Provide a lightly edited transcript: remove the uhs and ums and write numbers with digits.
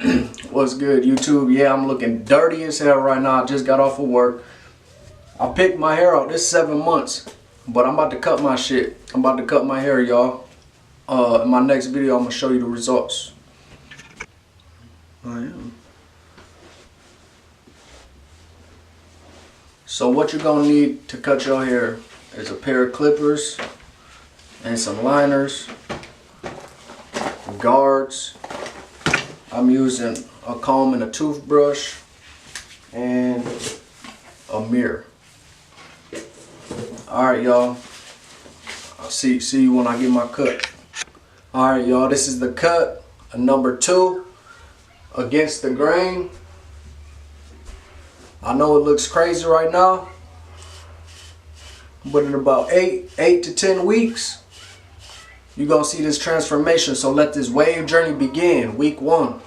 What's good, YouTube? Yeah, I'm looking dirty as hell right now. I just got off of work. I picked my hair out this 7 months, but I'm about to cut my shit. I'm about to cut my hair, y'all. In my next video, I'm gonna show you the results. I am. So what you're gonna need to cut your hair is a pair of clippers and some liners, guards. I'm using a comb and a toothbrush and a mirror. Alright, y'all. I'll see you when I get my cut. Alright, y'all, this is the cut, a number 2 against the grain. I know it looks crazy right now, but in about 8 to 10 weeks, you're gonna see this transformation. So let this wave journey begin. Week 1.